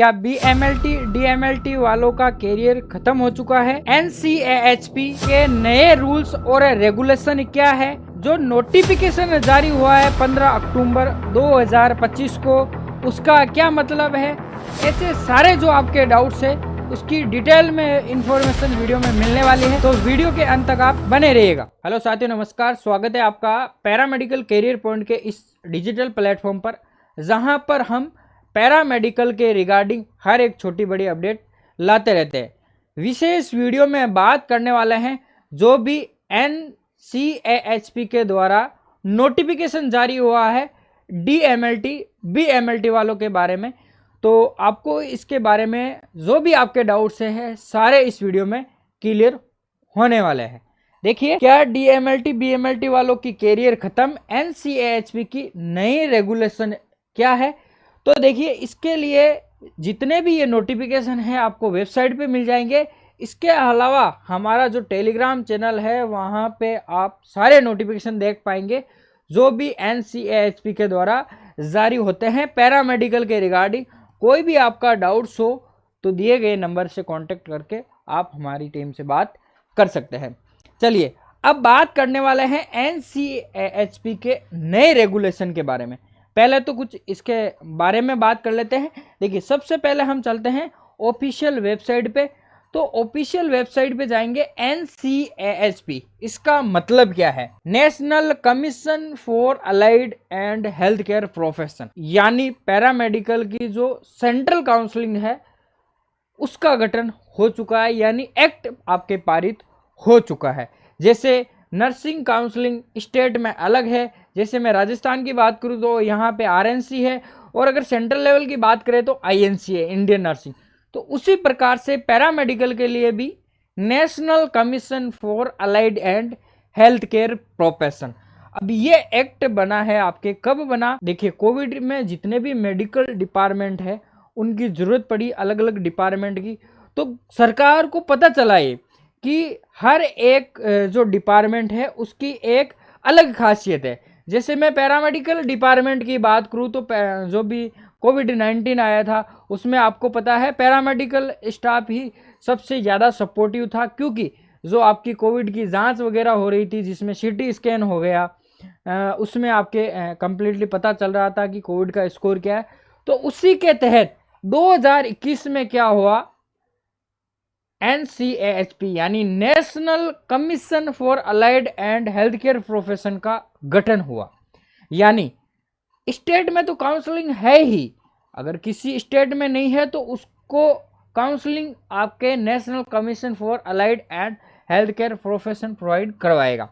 क्या BMLT DMLT वालों का कैरियर खत्म हो चुका है? NCAHP के नए रूल्स और रेगुलेशन क्या है? जो नोटिफिकेशन जारी हुआ है 15 अक्टूबर 2025 को, उसका क्या मतलब है? ऐसे सारे जो आपके डाउट्स है उसकी डिटेल में इंफॉर्मेशन वीडियो में मिलने वाली है, तो वीडियो के अंत तक आप बने रहिएगा। हेलो साथियों, नमस्कार। स्वागत है आपका पैरामेडिकल कैरियर पॉइंट के इस डिजिटल प्लेटफॉर्म पर, जहां पर हम पैरामेडिकल के रिगार्डिंग हर एक छोटी बड़ी अपडेट लाते रहते हैं। विशेष वीडियो में बात करने वाले हैं जो भी NCAHP के द्वारा नोटिफिकेशन जारी हुआ है DMLT BMLT वालों के बारे में। तो आपको इसके बारे में जो भी आपके डाउट्स है सारे इस वीडियो में क्लियर होने वाले हैं। देखिए, क्या DMLT BMLT वालों की कैरियर खत्म, NCAHP की नई रेगुलेशन क्या है? तो देखिए, इसके लिए जितने भी ये नोटिफिकेशन है आपको वेबसाइट पे मिल जाएंगे। इसके अलावा हमारा जो टेलीग्राम चैनल है वहाँ पे आप सारे नोटिफिकेशन देख पाएंगे जो भी NCAHP के द्वारा जारी होते हैं पैरामेडिकल के रिगार्डिंग। कोई भी आपका डाउट्स हो तो दिए गए नंबर से कांटेक्ट करके आप हमारी टीम से बात कर सकते हैं। चलिए, अब बात करने वाले हैं NCAHP के नए रेगुलेशन के बारे में। पहले तो कुछ इसके बारे में बात कर लेते हैं। देखिए, सबसे पहले हम चलते हैं ऑफिशियल वेबसाइट पे। तो ऑफिशियल वेबसाइट पे जाएंगे NCAHP, इसका मतलब क्या है? National commission for allied and health care profession, यानी पैरामेडिकल की जो सेंट्रल काउंसलिंग है उसका गठन हो चुका है, यानी एक्ट आपके पारित हो चुका है। जैसे नर्सिंग काउंसलिंग स्टेट में अलग है, जैसे मैं राजस्थान की बात करूँ तो यहाँ पे RNC है, और अगर सेंट्रल लेवल की बात करें तो INC है, इंडियन नर्सिंग। तो उसी प्रकार से पैरामेडिकल के लिए भी national commission for allied and health care profession. अब ये एक्ट बना है आपके, कब बना? देखिए, कोविड में जितने भी मेडिकल डिपार्टमेंट है उनकी जरूरत पड़ी अलग अलग डिपार्टमेंट की, तो सरकार को पता चला ये कि हर एक जो डिपार्टमेंट है उसकी एक अलग खासियत है। जैसे मैं पैरामेडिकल डिपार्टमेंट की बात करूँ तो जो भी कोविड-19 आया था उसमें आपको पता है पैरामेडिकल स्टाफ ही सबसे ज़्यादा सपोर्टिव था, क्योंकि जो आपकी कोविड की जांच वगैरह हो रही थी जिसमें CT स्कैन हो गया, उसमें आपके कंप्लीटली पता चल रहा था कि कोविड का स्कोर क्या है। तो उसी के तहत 2021 में क्या हुआ, NCAHP यानी national commission for allied and health care profession का गठन हुआ। यानी स्टेट में तो काउंसलिंग है ही, अगर किसी स्टेट में नहीं है तो उसको काउंसलिंग आपके national commission for allied and health care profession provide करवाएगा।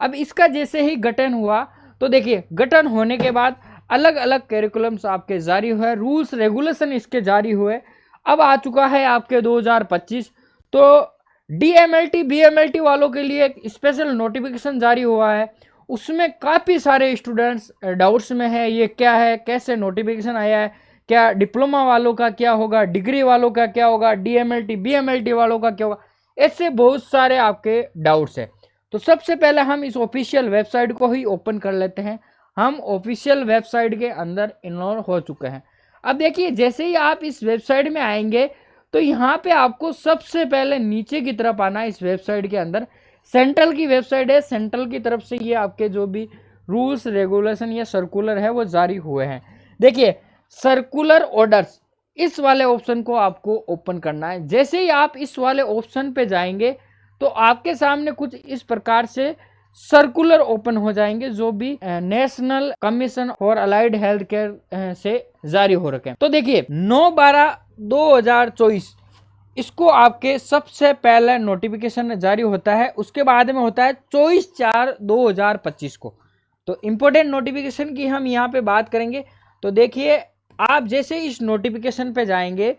अब इसका जैसे ही गठन हुआ तो देखिए, गठन होने के बाद अलग अलग कैरिकुलम्स आपके जारी हुए, रूल्स रेगुलेशन इसके जारी हुए। अब आ चुका है आपके 2025, तो DMLT BMLT वालों के लिए एक स्पेशल नोटिफिकेशन जारी हुआ है। उसमें काफ़ी सारे स्टूडेंट्स डाउट्स में है, ये क्या है, कैसे नोटिफिकेशन आया है, क्या डिप्लोमा वालों का क्या होगा, डिग्री वालों का क्या होगा, DMLT BMLT वालों का क्या होगा, ऐसे बहुत सारे आपके डाउट्स है। तो सबसे पहले हम इस ऑफिशियल वेबसाइट को ही ओपन कर लेते हैं। हम ऑफिशियल वेबसाइट के अंदर इनरोल हो चुके हैं। अब देखिए, जैसे ही आप इस वेबसाइट में आएंगे तो यहाँ पे आपको सबसे पहले नीचे की तरफ आना है। इस वेबसाइट के अंदर सेंट्रल की वेबसाइट है, सेंट्रल की तरफ से ये आपके जो भी रूल्स रेगुलेशन या सर्कुलर है वो जारी हुए हैं। देखिए, सर्कुलर ऑर्डर्स, इस वाले ऑप्शन को आपको ओपन करना है। जैसे ही आप इस वाले ऑप्शन पे जाएंगे तो आपके सामने कुछ इस प्रकार से सर्कुलर ओपन हो जाएंगे जो भी national commission for allied health care से जारी हो रखे हैं। तो देखिए, 9/12/2024 इसको आपके सबसे पहले नोटिफिकेशन जारी होता है, उसके बाद में होता है 24/4/2025 को। तो इम्पोर्टेंट नोटिफिकेशन की हम यहाँ पे बात करेंगे। तो देखिए, आप जैसे इस नोटिफिकेशन पे जाएंगे,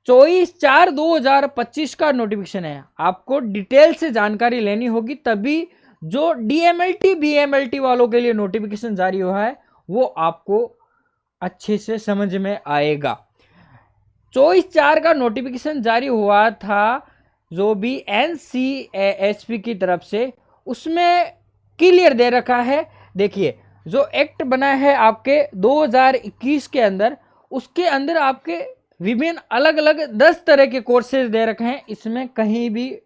24/4/2025 का नोटिफिकेशन है। आपको डिटेल से जानकारी लेनी होगी, तभी जो DMLT BMLT वालों के लिए नोटिफिकेशन जारी हुआ है वो आपको अच्छे से समझ में आएगा। 24/4 का नोटिफिकेशन जारी हुआ था जो भी NCAHP की तरफ से, उसमें क्लियर दे रखा है। देखिए, जो एक्ट बना है आपके 2021 के अंदर, उसके अंदर आपके विभिन्न अलग अलग 10 तरह के कोर्सेज दे रखे हैं। इसमें कहीं भी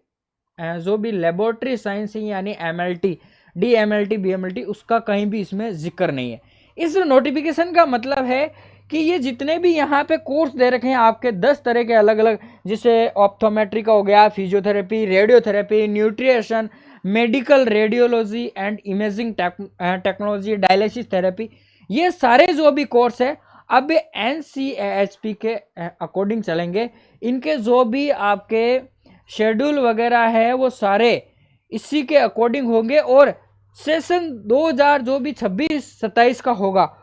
जो भी लेबोरेटरी साइंस है यानी एमएलटी, डीएमएलटी, बीएमएलटी, उसका कहीं भी इसमें जिक्र नहीं है। इस नोटिफिकेशन का मतलब है कि ये जितने भी यहाँ पे कोर्स दे रखे हैं आपके 10 तरह के अलग अलग, जैसे ऑप्थोमेट्री का हो गया, physiotherapy, radiotherapy, nutrition, medical radiology and imaging technology, dialysis therapy, ये सारे जो भी कोर्स है अब NCAHP के अकॉर्डिंग चलेंगे। इनके जो भी आपके शेड्यूल वगैरह है वो सारे इसी के अकॉर्डिंग होंगे और सेशन 2000 जो भी 26-27 का होगा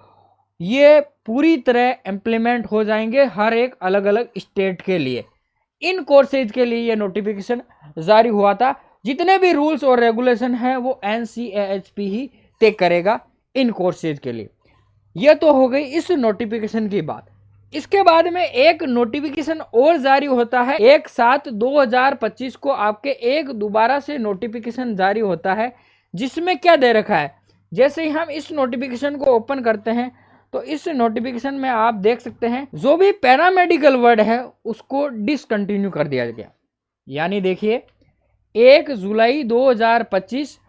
ये पूरी तरह इम्प्लीमेंट हो जाएंगे हर एक अलग अलग स्टेट के लिए। इन कोर्सेज के लिए ये नोटिफिकेशन जारी हुआ था। जितने भी रूल्स और रेगुलेशन हैं वो NCAHP ही तय करेगा इन कोर्सेज के लिए। यह तो हो गई इस नोटिफिकेशन की बात। इसके बाद में एक नोटिफिकेशन और जारी होता है 1/7/2025 को। आपके एक दोबारा से नोटिफिकेशन जारी होता है जिसमें क्या दे रखा है, जैसे ही हम इस नोटिफिकेशन को ओपन करते हैं तो इस नोटिफिकेशन में आप देख सकते हैं जो भी पैरामेडिकल वर्ड है उसको डिसकंटिन्यू कर दिया गया। यानी देखिए 1 जुलाई 2025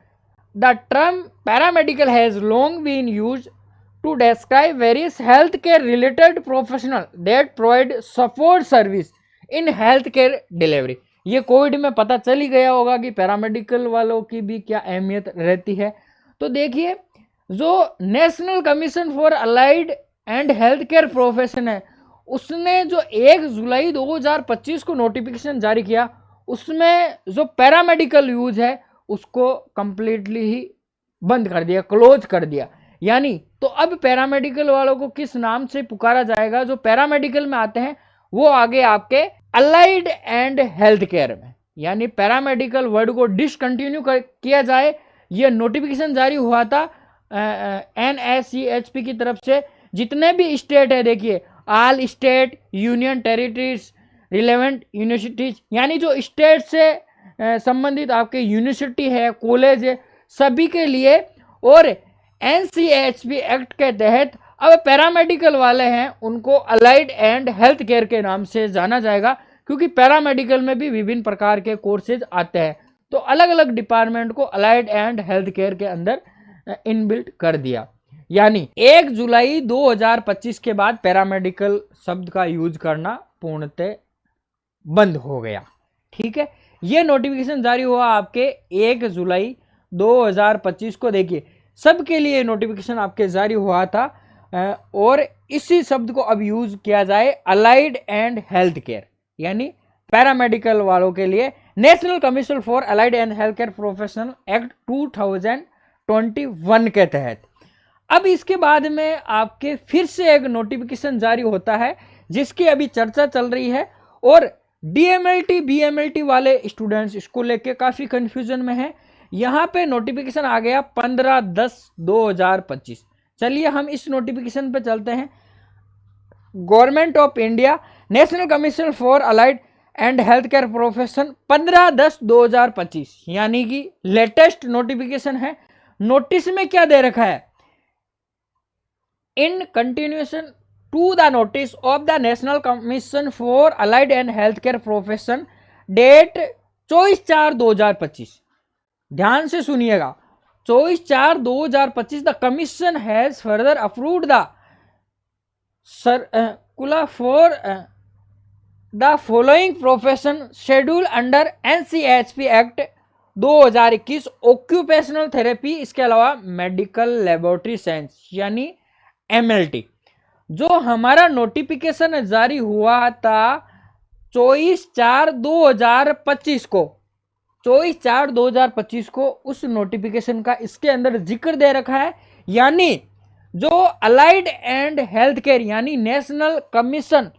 the term paramedical has long been used to describe various healthcare related professional that provide support service in healthcare delivery। ये कोविड में पता चल ही गया होगा कि पैरामेडिकल वालों की भी क्या अहमियत रहती है। तो देखिए जो national commission for allied and health care profession है उसने जो 1 जुलाई 2025 को नोटिफिकेशन जारी किया उसमें जो पैरामेडिकल यूज है उसको कंप्लीटली ही बंद कर दिया, क्लोज कर दिया। यानी तो अब पैरामेडिकल वालों को किस नाम से पुकारा जाएगा, जो पैरामेडिकल में आते हैं वो आगे आपके अलाइड एंड हेल्थ केयर में, यानी पैरामेडिकल वर्ड को डिसकंटिन्यू किया जाए। ये नोटिफिकेशन जारी हुआ था NSCHP की तरफ से। जितने भी स्टेट है देखिए all state union territories relevant universities, यानी जो स्टेट से संबंधित आपके यूनिवर्सिटी है, कॉलेज है, सभी के लिए। और NCAHP एक्ट के तहत अब पैरामेडिकल वाले हैं उनको अलाइड एंड हेल्थ केयर के नाम से जाना जाएगा, क्योंकि पैरामेडिकल में भी विभिन्न प्रकार के कोर्सेज आते हैं। तो अलग अलग डिपार्टमेंट को अलाइड एंड हेल्थ केयर के अंदर इनबिल्ट कर दिया। यानी 1 जुलाई 2025 के बाद पैरामेडिकल शब्द का यूज करना पूर्णतः बंद हो गया। ठीक है, यह नोटिफिकेशन जारी हुआ आपके 1 जुलाई 2025 को। देखिए सबके लिए नोटिफिकेशन आपके जारी हुआ था और इसी शब्द को अब यूज किया जाए अलाइड एंड हेल्थ केयर, यानी पैरामेडिकल वालों के लिए national commission for allied and health care professional act 2021 के तहत। अब इसके बाद में आपके फिर से एक नोटिफिकेशन जारी होता है जिसकी अभी चर्चा चल रही है और DMLT BMLT वाले स्टूडेंट्स इसको लेके काफी कंफ्यूजन में है। यहाँ पे नोटिफिकेशन आ गया 15/10/2025। चलिए हम इस नोटिफिकेशन पे चलते हैं। Government of India national commission for allied and health care profession 15/10/2025, यानी कि लेटेस्ट नोटिफिकेशन है। नोटिस में क्या दे रखा है, in continuation to the notice of the national commission for allied and health care profession date 24/4/2025। ध्यान से सुनिएगा, 24/4/2025 the commission has further approved the circular for the following profession schedule under NCAHP act 2021 occupational therapy, इसके अलावा medical laboratory science यानी MLT। जो हमारा notification जारी हुआ था 24/4/2025 को, 24/4/2025 को उस नोटिफिकेशन का इसके अंदर जिक्र दे रखा है। यानी जो अलाइड एंड हेल्थ केयर यानी national commission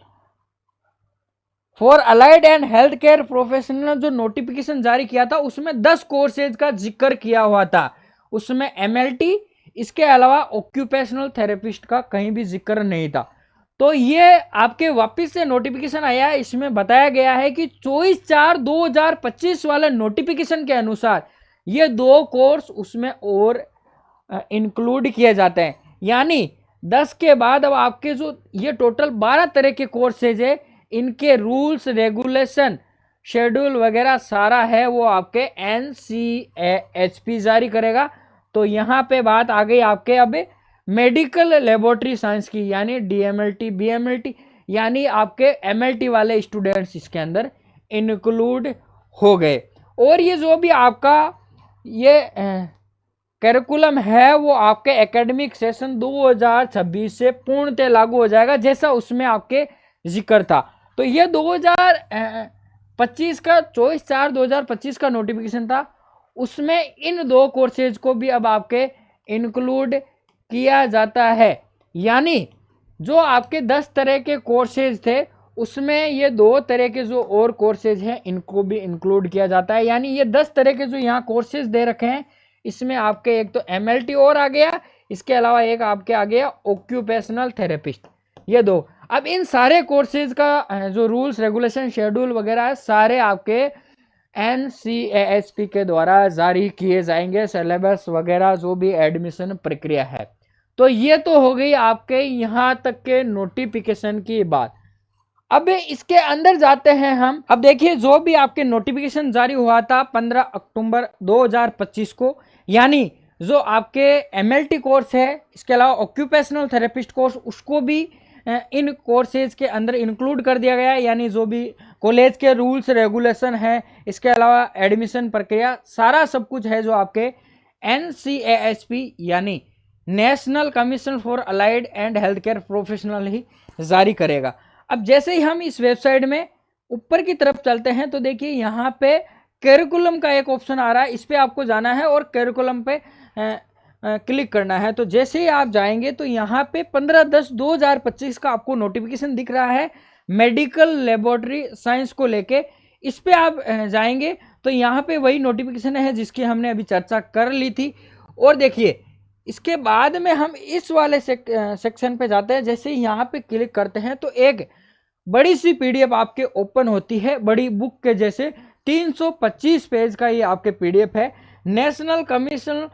for allied and health care professional जो नोटिफिकेशन जारी किया था उसमें 10 कोर्सेज का जिक्र किया हुआ था। उसमें MLT, इसके अलावा ऑक्यूपेशनल थेरेपिस्ट का कहीं भी जिक्र नहीं था। तो ये आपके वापस से नोटिफिकेशन आया है, इसमें बताया गया है कि 24/4/2025 वाले नोटिफिकेशन के अनुसार ये 2 कोर्स उसमें और इंक्लूड किए जाते हैं। यानी 10 के बाद अब आपके जो ये टोटल 12 तरह के कोर्सेज है इनके रूल्स रेगुलेशन शेड्यूल वगैरह सारा है वो आपके NCAHP जारी करेगा। तो यहाँ पे बात आ गई आपके अब मेडिकल लेबोरेटरी साइंस की, यानी DMLT BMLT, यानी आपके MLT वाले स्टूडेंट्स इसके अंदर इंक्लूड हो गए। और ये जो भी आपका ये करिकुलम है वो आपके एकेडमिक सेशन 2026 से पूर्णतः लागू हो जाएगा, जैसा उसमें आपके जिक्र था। तो ये 2025 का 24/4/2025 का नोटिफिकेशन था, उसमें इन 2 कोर्सेज को भी अब आपके इंक्लूड किया जाता है। यानी जो आपके 10 तरह के कोर्सेज थे उसमें ये 2 तरह के जो और कोर्सेज हैं इनको भी इंक्लूड किया जाता है। यानी ये 10 तरह के जो यहाँ कोर्सेज दे रखे हैं इसमें आपके एक तो MLT और आ गया, इसके अलावा एक आपके आ गया ऑक्यूपेशनल थेरेपिस्ट, ये 2। अब इन सारे कोर्सेज का जो रूल्स रेगुलेशन शेड्यूल वगैरह है सारे आपके NCAHP के द्वारा जारी किए जाएंगे, सिलेबस वगैरह जो भी एडमिशन प्रक्रिया है। तो ये तो हो गई आपके यहाँ तक के नोटिफिकेशन की बात। अब इसके अंदर जाते हैं हम। अब देखिए जो भी आपके नोटिफिकेशन जारी हुआ था 15 अक्टूबर 2025 को, यानी जो आपके MLT कोर्स है, इसके अलावा ऑक्यूपेशनल थेरेपिस्ट कोर्स, उसको भी इन कोर्सेज के अंदर इंक्लूड कर दिया गया है। यानी जो भी कॉलेज के रूल्स रेगुलेशन है, इसके अलावा एडमिशन प्रक्रिया सारा सब कुछ है जो आपके NCAHP यानी national commission for allied and health care professional ही जारी करेगा। अब जैसे ही हम इस वेबसाइट में ऊपर की तरफ चलते हैं तो देखिए यहाँ पे करिकुलम का एक ऑप्शन आ रहा है, इस पे आपको जाना है और करिकुलम पे क्लिक करना है। तो जैसे ही आप जाएंगे तो यहाँ पे 15/10/2025 का आपको नोटिफिकेशन दिख रहा है मेडिकल लेबोरेटरी साइंस को लेके। इस पे आप जाएंगे तो यहाँ पे वही नोटिफिकेशन है जिसकी हमने अभी चर्चा कर ली थी। और देखिए इसके बाद में हम इस वाले सेक्शन पे जाते हैं। जैसे यहाँ पे क्लिक करते हैं तो एक बड़ी सी PDF आपके ओपन होती है, बड़ी बुक के जैसे 325 पेज का ये आपके PDF है। National commission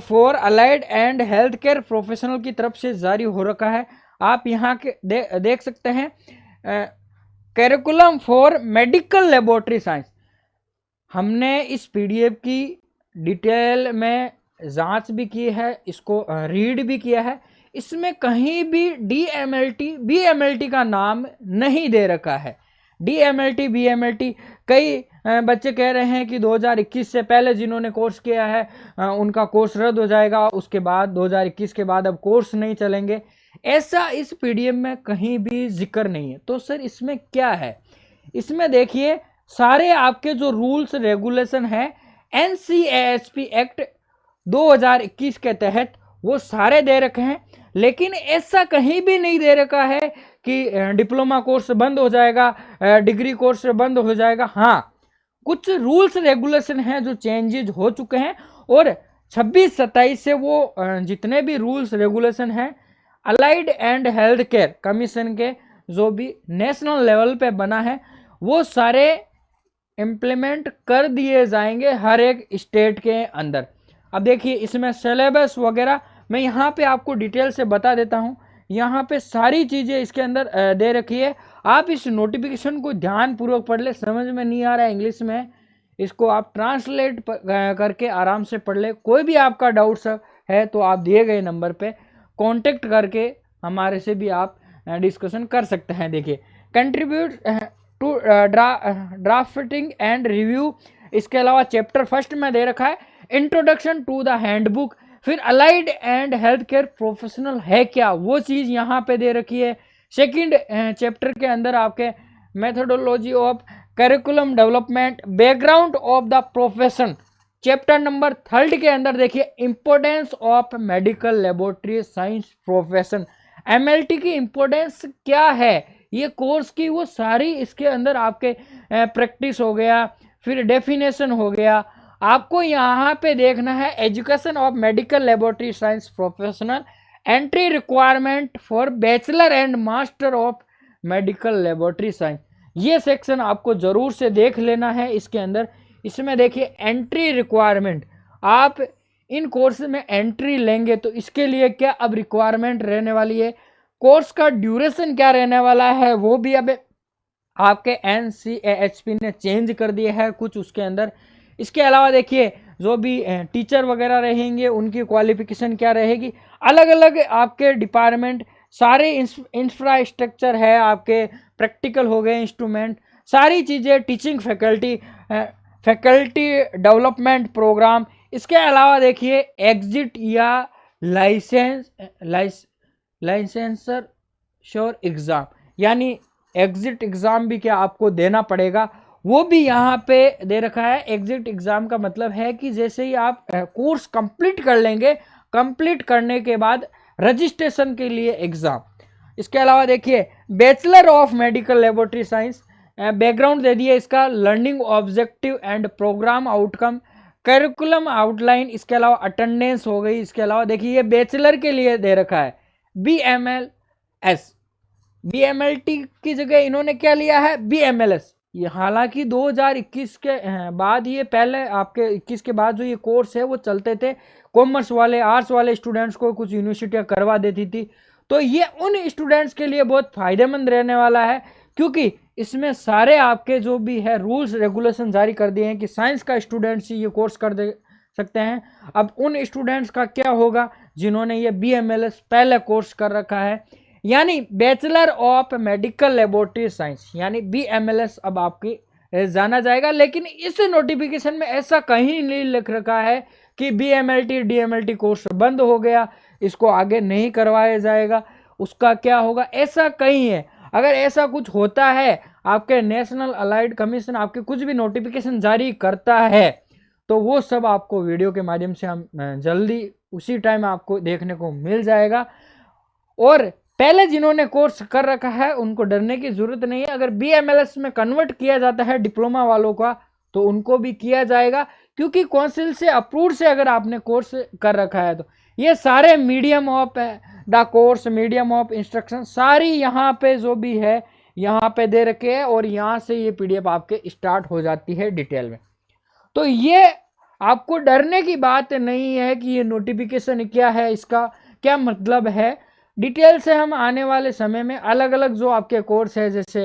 for allied and health care professional की तरफ से जारी हो रखा है। आप यहाँ के देख सकते हैं curriculum for medical laboratory science. हमने इस PDF की डिटेल में जांच भी की है, इसको रीड भी किया है। इसमें कहीं भी DMLT BMLT का नाम नहीं दे रखा है। DMLT BMLT कई बच्चे कह रहे हैं कि 2021 से पहले जिन्होंने कोर्स किया है उनका कोर्स रद्द हो जाएगा, उसके बाद 2021 के बाद अब कोर्स नहीं चलेंगे। ऐसा इस PDF में कहीं भी जिक्र नहीं है। तो सर इसमें क्या है? इसमें देखिए सारे आपके जो रूल्स रेगुलेशन है NCAHP एक्ट 2021 के तहत वो सारे दे रखे हैं, लेकिन ऐसा कहीं भी नहीं दे रखा है कि डिप्लोमा कोर्स बंद हो जाएगा, डिग्री कोर्स बंद हो जाएगा। हाँ, कुछ रूल्स रेगुलेशन हैं जो चेंजेज हो चुके हैं और 26-27 से वो जितने भी रूल्स रेगुलेशन हैं allied and health care commission के जो भी नेशनल लेवल पे बना है वो सारे इम्प्लीमेंट कर दिए जाएंगे हर एक स्टेट के अंदर। अब देखिए इसमें सिलेबस वगैरह मैं यहाँ पे आपको डिटेल से बता देता हूँ। यहाँ पे सारी चीज़ें इसके अंदर दे रखी है। आप इस नोटिफिकेशन को ध्यानपूर्वक पढ़ ले, समझ में नहीं आ रहा है इंग्लिश में, इसको आप ट्रांसलेट करके आराम से पढ़ ले। कोई भी आपका डाउट्स है तो आप दिए गए नंबर पे कांटेक्ट करके हमारे से भी आप डिस्कशन कर सकते हैं। देखिए contribute to drafting and review, इसके अलावा चैप्टर फर्स्ट में दे रखा है इंट्रोडक्शन टू द हैंडबुक। फिर allied and health care professional है क्या, वो चीज़ यहाँ पे दे रखी है। सेकंड चैप्टर के अंदर आपके methodology of curriculum development, background of the profession. Chapter number 3 के अंदर देखिए importance of medical laboratory science profession, MLT की इंपॉर्टेंस क्या है ये कोर्स की, वो सारी इसके अंदर आपके प्रैक्टिस हो गया। फिर डेफिनेशन हो गया। आपको यहाँ पे देखना है education of medical laboratory science professional, entry requirement for bachelor and master of medical laboratory science. ये सेक्शन आपको जरूर से देख लेना है इसके अंदर। इसमें देखिए एंट्री रिक्वायरमेंट, आप इन कोर्स में एंट्री लेंगे तो इसके लिए क्या अब रिक्वायरमेंट रहने वाली है, कोर्स का ड्यूरेशन क्या रहने वाला है वो भी अब आपके NCAHP ने चेंज कर दिया है कुछ उसके अंदर। इसके अलावा देखिए जो भी टीचर वगैरह रहेंगे उनकी क्वालिफिकेशन क्या रहेगी, अलग अलग आपके डिपार्टमेंट, सारे इंफ्रास्ट्रक्चर है आपके, प्रैक्टिकल हो गए, इंस्ट्रूमेंट, सारी चीज़ें, टीचिंग फैकल्टी डेवलपमेंट प्रोग्राम। इसके अलावा देखिए एग्जिट या लाइसेंसर श्योर एग्ज़ाम, यानी एग्जिट एग्ज़ाम भी क्या आपको देना पड़ेगा, वो भी यहाँ पे दे रखा है। एग्जिट एग्ज़ाम का मतलब है कि जैसे ही आप कोर्स कंप्लीट कर लेंगे, कंप्लीट करने के बाद रजिस्ट्रेशन के लिए एग्ज़ाम। इसके अलावा देखिए bachelor of medical laboratory science, background दे दिए इसका, learning objective and programme outcome, curriculum outline, इसके अलावा अटेंडेंस हो गई। इसके अलावा देखिए ये बैचलर के लिए दे रखा है BMLS, BMLT की जगह इन्होंने क्या लिया है, BMLS। ये हालांकि 2021 के बाद, ये पहले आपके 21 के बाद जो ये कोर्स है वो चलते थे, कॉमर्स वाले आर्ट्स वाले स्टूडेंट्स को कुछ यूनिवर्सिटियां करवा देती थी। तो ये उन स्टूडेंट्स के लिए बहुत फायदेमंद रहने वाला है, क्योंकि इसमें सारे आपके जो भी है रूल्स रेगुलेशन जारी कर दिए हैं कि साइंस का स्टूडेंट्स ही ये कोर्स कर दे सकते हैं। अब उन स्टूडेंट्स का क्या होगा जिन्होंने ये BMLS पहले कोर्स कर रखा है, यानी bachelor of medical laboratory science, यानी BMLS अब आपकी जाना जाएगा। लेकिन इस नोटिफिकेशन में ऐसा कहीं नहीं लिख रखा है कि BMLT DMLT कोर्स बंद हो गया, इसको आगे नहीं करवाया जाएगा, उसका क्या होगा, ऐसा कहीं है। अगर ऐसा कुछ होता है, आपके नेशनल अलाइड कमीशन आपके कुछ भी नोटिफिकेशन जारी करता है, तो वो सब आपको वीडियो के माध्यम से हम जल्दी उसी टाइम आपको देखने को मिल जाएगा। और पहले जिन्होंने कोर्स कर रखा है उनको डरने की जरूरत नहीं है। अगर BMLS में कन्वर्ट किया जाता है डिप्लोमा वालों का, तो उनको भी किया जाएगा, क्योंकि काउंसिल से अप्रूव से अगर आपने कोर्स कर रखा है तो ये सारे medium of the course, medium of instruction, सारी यहाँ पे जो भी है यहाँ पे दे रखे हैं, और यहाँ से ये PDF आपके स्टार्ट हो जाती है डिटेल में। तो ये आपको डरने की बात नहीं है कि ये नोटिफिकेशन क्या है, इसका क्या मतलब है। डिटेल से हम आने वाले समय में अलग अलग जो आपके कोर्स है, जैसे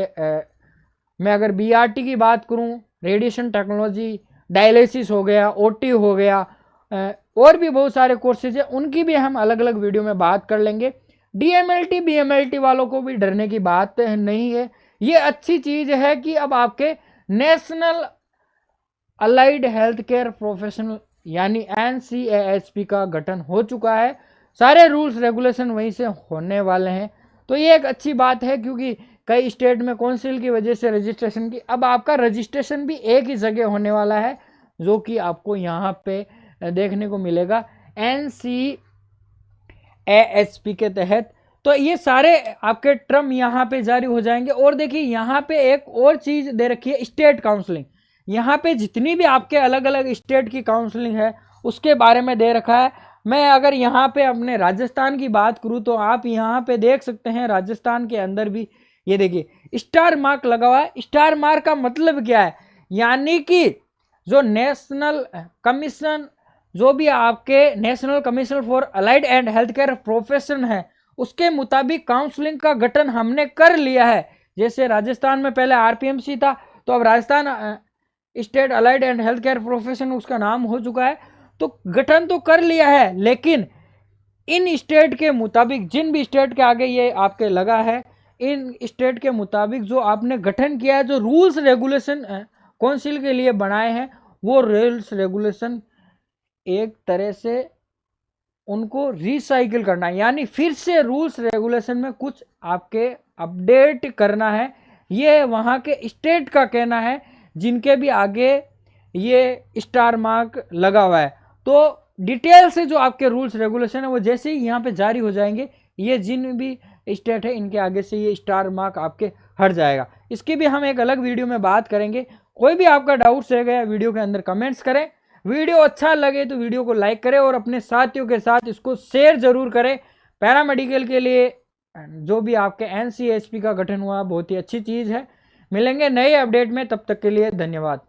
मैं अगर BRT की बात करूं, रेडिएशन टेक्नोलॉजी, डायलिसिस हो गया, OT हो गया, और भी बहुत सारे कोर्सेज है, उनकी भी हम अलग अलग वीडियो में बात कर लेंगे। DMLT BMLT वालों को भी डरने की बात नहीं है। ये अच्छी चीज है कि अब आपके national allied health care professional यानी NCAHP का गठन हो चुका है, सारे रूल्स रेगुलेशन वहीं से होने वाले हैं। तो ये एक अच्छी बात है, क्योंकि कई स्टेट में काउंसिल की वजह से रजिस्ट्रेशन की, अब आपका रजिस्ट्रेशन भी एक ही जगह होने वाला है, जो कि आपको यहाँ पे देखने को मिलेगा NCAHP के तहत। तो ये सारे आपके टर्म यहाँ पे जारी हो जाएंगे। और देखिए यहाँ पे एक और चीज दे रखी है, स्टेट काउंसलिंग। यहाँ पे जितनी भी आपके अलग अलग स्टेट की काउंसलिंग है उसके बारे में दे रखा है। मैं अगर यहाँ पे अपने राजस्थान की बात करूँ तो आप यहाँ पे देख सकते हैं, राजस्थान के अंदर भी ये देखिए स्टार मार्क लगा हुआ है। स्टार मार्क का मतलब क्या है, यानी कि जो नेशनल कमीशन, जो भी आपके national commission for allied and health care profession है, उसके मुताबिक काउंसलिंग का गठन हमने कर लिया है। जैसे राजस्थान में पहले RPMC था, तो अब Rajasthan state allied and health care profession उसका नाम हो चुका है। तो गठन तो कर लिया है, लेकिन इन स्टेट के मुताबिक, जिन भी स्टेट के आगे ये आपके लगा है, इन स्टेट के मुताबिक जो आपने गठन किया है, जो रूल्स रेगुलेशन काउंसिल के लिए बनाए हैं, वो रूल्स रेगुलेशन एक तरह से उनको रिसाइकिल करना है, यानी फिर से रूल्स रेगुलेशन में कुछ आपके अपडेट करना है। ये वहाँ के स्टेट का कहना है जिनके भी आगे ये स्टार मार्क लगा हुआ है। तो डिटेल से जो आपके रूल्स रेगुलेशन है वो जैसे ही यहाँ पे जारी हो जाएंगे, ये जिन भी स्टेट है इनके आगे से ये स्टार मार्क आपके हट जाएगा। इसकी भी हम एक अलग वीडियो में बात करेंगे। कोई भी आपका डाउट्स रह गया वीडियो के अंदर कमेंट्स करें। वीडियो अच्छा लगे तो वीडियो को लाइक करें और अपने साथियों के साथ इसको शेयर जरूर करें। पैरामेडिकल के लिए जो भी आपके NCAHP का गठन हुआ बहुत ही अच्छी चीज़ है। मिलेंगे नए अपडेट में, तब तक के लिए धन्यवाद।